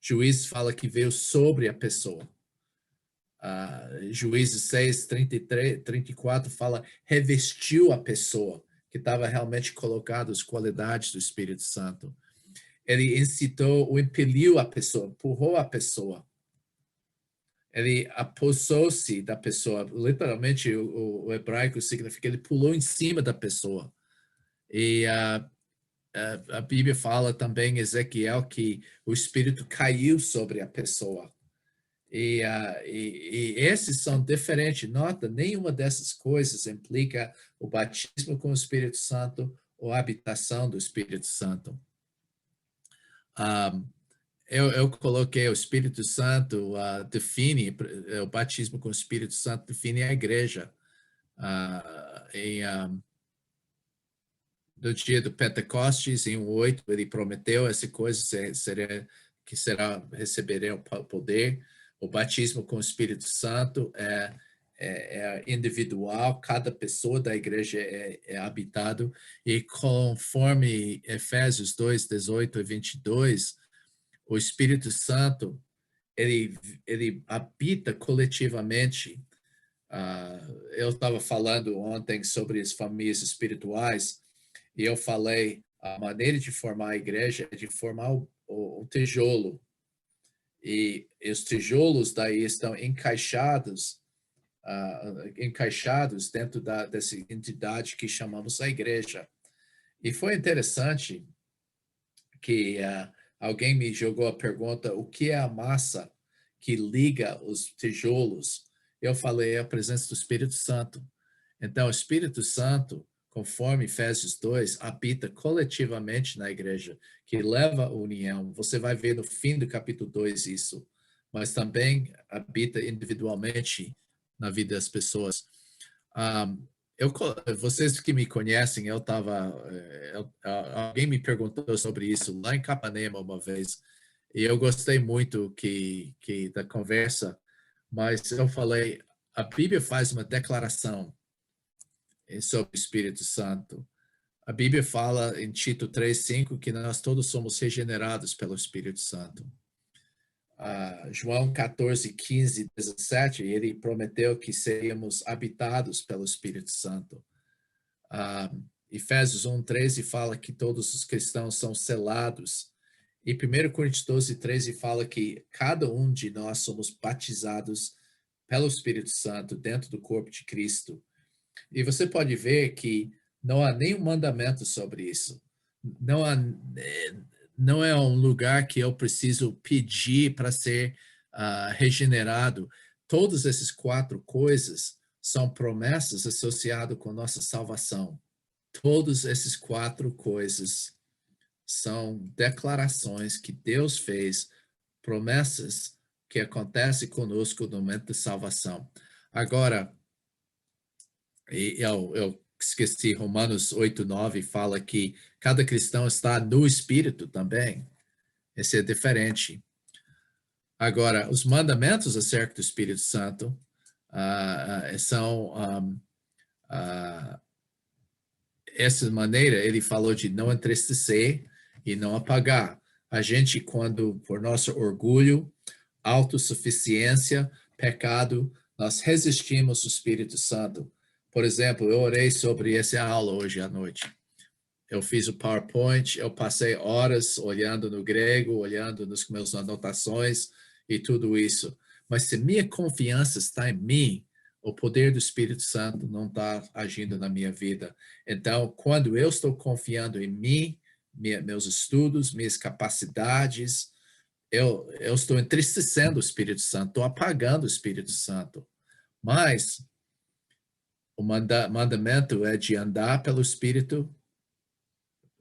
Juízes fala que veio sobre a pessoa. Juízes 6, 33, 34 fala revestiu a pessoa, que estava realmente colocado as qualidades do Espírito Santo. Ele incitou ou impeliu a pessoa, empurrou a pessoa. Ele apossou-se da pessoa. Literalmente, o hebraico significa ele pulou em cima da pessoa. E a Bíblia fala também em Ezequiel que o Espírito caiu sobre a pessoa. E esses são diferentes. Nota, nenhuma dessas coisas implica o batismo com o Espírito Santo ou a habitação do Espírito Santo. Eu coloquei o Espírito Santo define, o batismo com o Espírito Santo define a igreja. Em no dia do Pentecostes, em 1:8, ele prometeu essa coisa, receberão poder. O batismo com o Espírito Santo é individual, cada pessoa da igreja é habitado, e conforme Efésios 2:18 e 22, o Espírito Santo, ele habita coletivamente. Eu estava falando ontem sobre as famílias espirituais, e eu falei, a maneira de formar a igreja é de formar o tijolo. E os tijolos daí estão encaixados dentro dessa entidade que chamamos a igreja. E foi interessante que alguém me jogou a pergunta, o que é a massa que liga os tijolos? Eu falei, é a presença do Espírito Santo. Então, o Espírito Santo, conforme Efésios 2, habita coletivamente na igreja, que leva a união. Você vai ver no fim do capítulo 2 isso, mas também habita individualmente na vida das pessoas. Vocês que me conhecem, alguém me perguntou sobre isso lá em Capanema uma vez, e eu gostei muito da conversa, mas eu falei, a Bíblia faz uma declaração sobre o Espírito Santo. A Bíblia fala em Tito 3:5 que nós todos somos regenerados pelo Espírito Santo. João 14:15 e 17, ele prometeu que seríamos habitados pelo Espírito Santo. Efésios 1:13 fala que todos os cristãos são selados. E 1 Coríntios 12:13 fala que cada um de nós somos batizados pelo Espírito Santo dentro do corpo de Cristo. E você pode ver que não há nenhum mandamento sobre isso. Não é um lugar que eu preciso pedir para ser regenerado. Todas essas 4 coisas são promessas associadas com nossa salvação. Todas essas 4 coisas são declarações que Deus fez, promessas que acontecem conosco no momento da salvação. Agora, eu esqueci, Romanos 8:9 fala que cada cristão está no Espírito também. Esse é diferente. Agora, os mandamentos acerca do Espírito Santo são essa maneira, ele falou de não entristecer e não apagar. A gente, quando, por nosso orgulho, autossuficiência, pecado, nós resistimos ao Espírito Santo. Por exemplo, eu orei sobre essa aula hoje à noite. Eu fiz o PowerPoint, eu passei horas olhando no grego, olhando nas minhas anotações e tudo isso. Mas se minha confiança está em mim, o poder do Espírito Santo não está agindo na minha vida. Então, quando eu estou confiando em mim, meus estudos, minhas capacidades, eu estou entristecendo o Espírito Santo, estou apagando o Espírito Santo. Mas o mandamento é de andar pelo Espírito.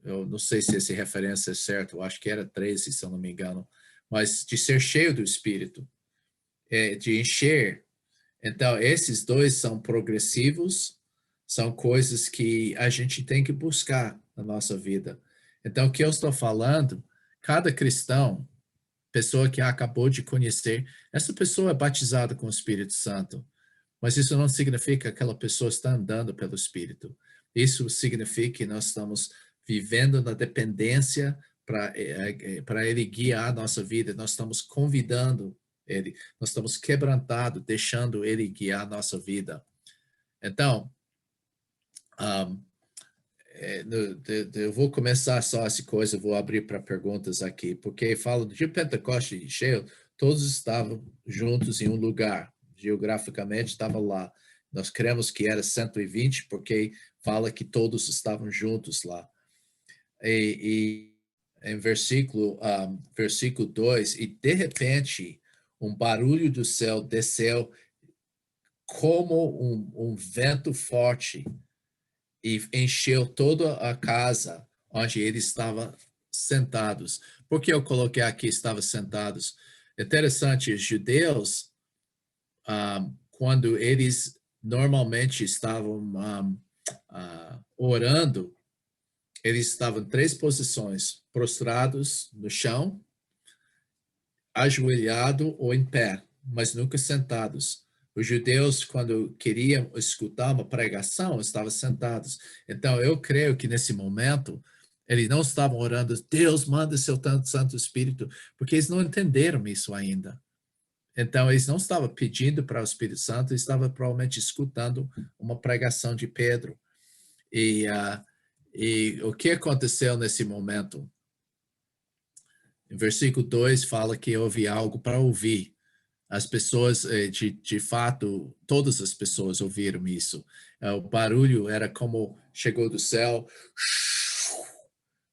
Eu não sei se essa referência é certa, eu acho que era 13, se eu não me engano. Mas de ser cheio do Espírito, de encher. Então, esses 2 são progressivos, são coisas que a gente tem que buscar na nossa vida. Então, o que eu estou falando, cada cristão, pessoa que acabou de conhecer, essa pessoa é batizada com o Espírito Santo. Mas isso não significa que aquela pessoa está andando pelo Espírito. Isso significa que nós estamos vivendo na dependência para Ele guiar a nossa vida. Nós estamos convidando Ele, nós estamos quebrantados, deixando Ele guiar a nossa vida. Então, eu vou começar só essa coisa, vou abrir para perguntas aqui, porque falo de Pentecostes cheio, todos estavam juntos em um lugar. Geograficamente estava lá. Nós cremos que era 120, porque fala que todos estavam juntos lá. E em versículo 2, e de repente, um barulho do céu desceu como um vento forte e encheu toda a casa onde eles estavam sentados. Por que eu coloquei aqui estavam sentados? Interessante, os judeus, quando eles normalmente estavam orando, eles estavam em 3 posições: prostrados no chão, ajoelhado ou em pé, mas nunca sentados. Os judeus, quando queriam escutar uma pregação, estavam sentados. Então, eu creio que nesse momento, eles não estavam orando, Deus manda seu Santo Espírito, porque eles não entenderam isso ainda. Então, eles não estavam pedindo para o Espírito Santo, eles estavam provavelmente escutando uma pregação de Pedro. E o que aconteceu nesse momento? Em versículo 2 fala que houve algo para ouvir. As pessoas, de fato, todas as pessoas ouviram isso. O barulho era como chegou do céu,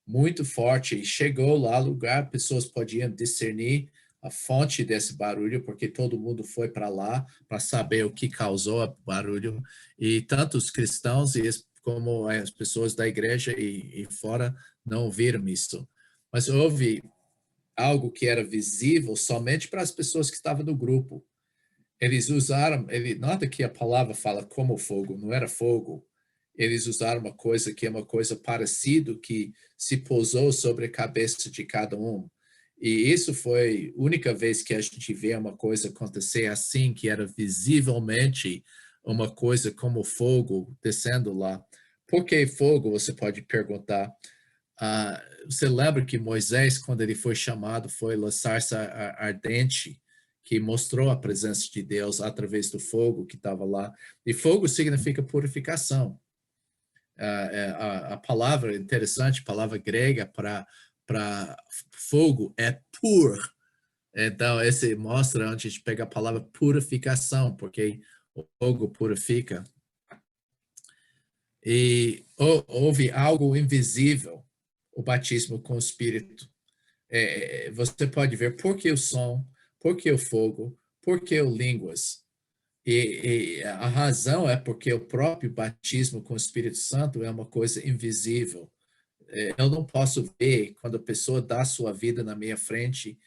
muito forte, e chegou lá no lugar, pessoas podiam discernir a fonte desse barulho, porque todo mundo foi para lá para saber o que causou o barulho. E tanto os cristãos como as pessoas da igreja e fora não ouviram isso. Mas houve algo que era visível somente para as pessoas que estavam no grupo. Eles usaram, nota que a palavra fala como fogo, não era fogo. Eles usaram uma coisa que é uma coisa parecida que se pousou sobre a cabeça de cada um. E isso foi a única vez que a gente vê uma coisa acontecer assim, que era visivelmente uma coisa como fogo descendo lá. Por que fogo, você pode perguntar? Você lembra que Moisés, quando ele foi chamado, foi a sarça ardente, que mostrou a presença de Deus através do fogo que estava lá. E fogo significa purificação. A palavra interessante, a palavra grega para fogo é pur. Então, esse mostra onde a gente pega a palavra purificação, porque o fogo purifica. E houve algo invisível, o batismo com o Espírito. Você pode ver por que o som, por que o fogo, por que o línguas. E a razão é porque o próprio batismo com o Espírito Santo é uma coisa invisível. Eu não posso ver quando a pessoa dá sua vida na minha frente,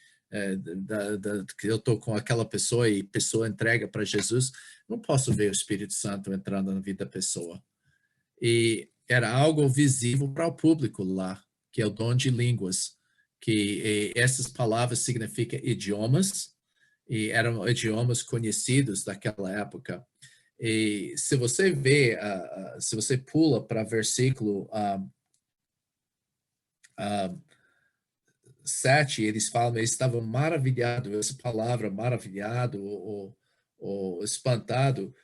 que eu estou com aquela pessoa e a pessoa entrega para Jesus, não posso ver o Espírito Santo entrando na vida da pessoa. E era algo visível para o público lá, que é o dom de línguas, que essas palavras significam idiomas, e eram idiomas conhecidos daquela época. E se você vê, se você pula para versículo 7, eles falam, eles estavam maravilhados, essa palavra maravilhado ou espantado,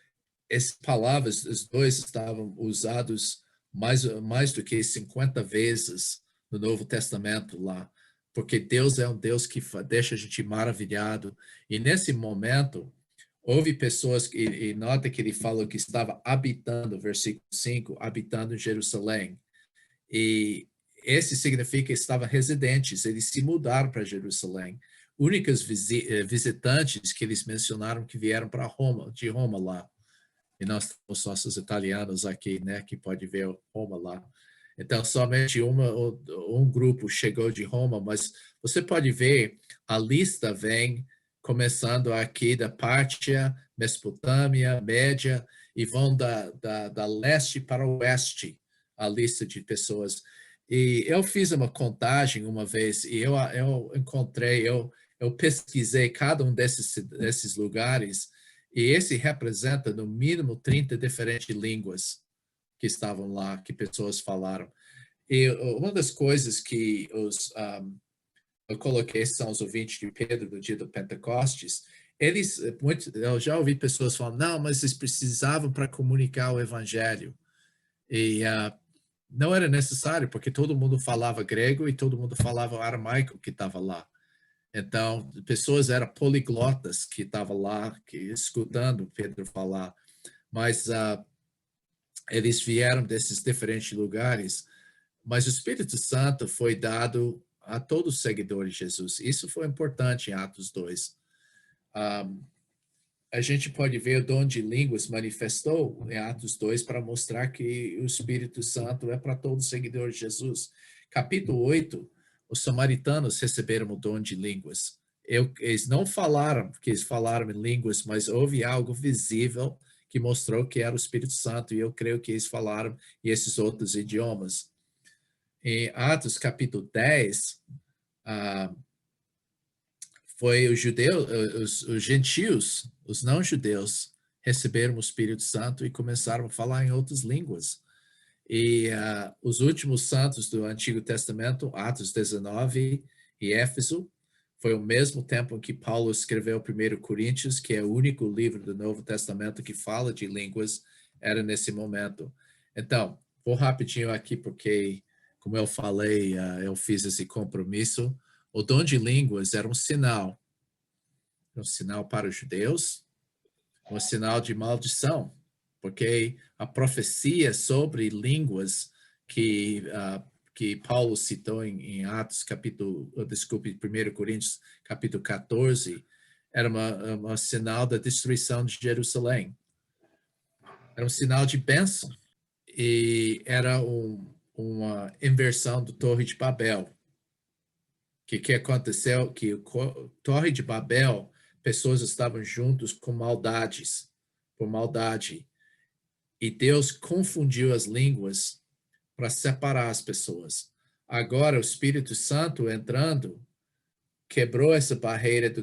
essas palavras, os dois estavam usados mais do que 50 vezes no Novo Testamento lá, porque Deus é um Deus que deixa a gente maravilhado. E nesse momento, houve pessoas, e nota que ele falou que estava habitando, versículo 5, habitando em Jerusalém. E esse significa que estavam residentes, eles se mudaram para Jerusalém. Únicos visitantes que eles mencionaram que vieram para Roma, de Roma lá. E nós temos nossos italianos aqui, né, que pode ver Roma lá. Então, somente um grupo chegou de Roma, mas você pode ver, a lista vem começando aqui da Pártia, Mesopotâmia, Média, e vão da leste para o oeste, a lista de pessoas. E eu fiz uma contagem uma vez, e eu encontrei, eu pesquisei cada um desses lugares, e esse representa, no mínimo, 30 diferentes línguas que estavam lá, que pessoas falaram. E uma das coisas que eu coloquei são os ouvintes de Pedro no dia do Pentecostes, eu já ouvi pessoas falando, não, mas eles precisavam para comunicar o evangelho. E não era necessário, porque todo mundo falava grego e todo mundo falava aramaico que estava lá. Então, pessoas eram poliglotas que estavam lá, escutando Pedro falar, mas eles vieram desses diferentes lugares, mas o Espírito Santo foi dado a todos os seguidores de Jesus. Isso foi importante em Atos 2. A gente pode ver o dom de línguas manifestou em Atos 2 para mostrar que o Espírito Santo é para todos os seguidores de Jesus. Capítulo 8, os samaritanos receberam o dom de línguas. Eles não falaram que eles falaram em línguas, mas houve algo visível que mostrou que era o Espírito Santo, e eu creio que eles falaram esses outros idiomas. Em Atos capítulo 10, foi os judeus, os gentios, os não-judeus, receberam o Espírito Santo e começaram a falar em outras línguas. E os últimos santos do Antigo Testamento, Atos 19 e Éfeso, foi o mesmo tempo em que Paulo escreveu 1 Coríntios, que é o único livro do Novo Testamento que fala de línguas, era nesse momento. Então, vou rapidinho aqui, porque, como eu falei, eu fiz esse compromisso. O dom de línguas era um sinal para os judeus, um sinal de maldição, porque a profecia sobre línguas que Paulo citou em Atos, 1 Coríntios, capítulo 14, era um sinal da destruição de Jerusalém. Era um sinal de bênção. E era uma inversão do Torre de Babel. O que aconteceu? Que o Torre de Babel, pessoas estavam juntos com por maldade. E Deus confundiu as línguas para separar as pessoas. Agora, o Espírito Santo entrando, quebrou essa barreira da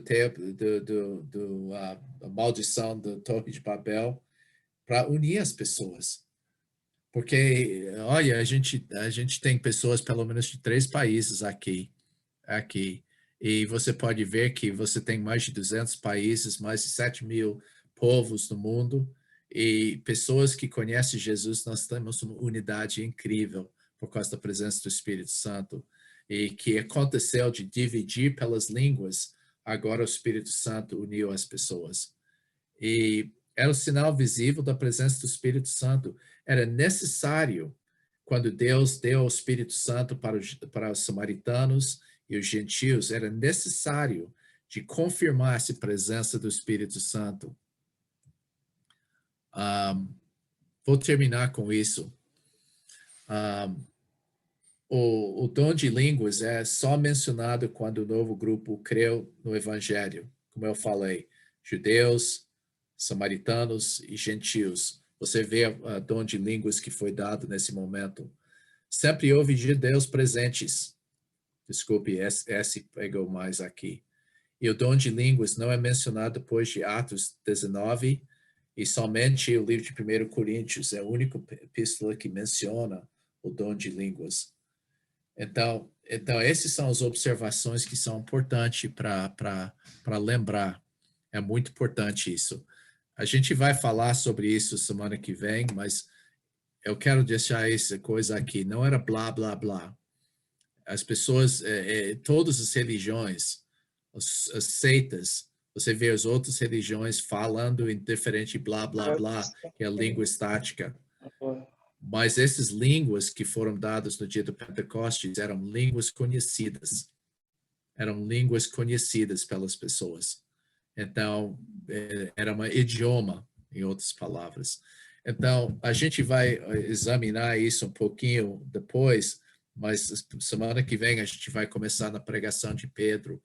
maldição do Torre de Babel para unir as pessoas. Porque, olha, a gente tem pessoas, pelo menos de 3 países aqui. E você pode ver que você tem mais de 200 países, mais de 7.000 povos no mundo, e pessoas que conhecem Jesus. Nós temos uma unidade incrível por causa da presença do Espírito Santo. E que aconteceu de dividir pelas línguas, agora o Espírito Santo uniu as pessoas. E era o sinal visível da presença do Espírito Santo. Era necessário, quando Deus deu o Espírito Santo para os samaritanos e os gentios, era necessário de confirmar essa presença do Espírito Santo. Vou terminar com isso. O dom de línguas é só mencionado quando o novo grupo creu no Evangelho. Como eu falei, judeus, samaritanos e gentios. Você vê o dom de línguas que foi dado nesse momento. Sempre houve judeus presentes. Desculpe, esse pegou mais aqui. E o dom de línguas não é mencionado depois de Atos 19, e somente o livro de 1 Coríntios é a única epístola que menciona o dom de línguas. Então essas são as observações que são importantes para lembrar. É muito importante isso. A gente vai falar sobre isso semana que vem, mas eu quero deixar essa coisa aqui. Não era blá, blá, blá. As pessoas, todas as religiões, as seitas, você vê as outras religiões falando em diferente blá, blá, blá, que é a língua estática. Mas essas línguas que foram dadas no dia do Pentecostes eram línguas conhecidas. Eram línguas conhecidas pelas pessoas. Então, era um idioma, em outras palavras. Então, a gente vai examinar isso um pouquinho depois, mas semana que vem a gente vai começar na pregação de Pedro,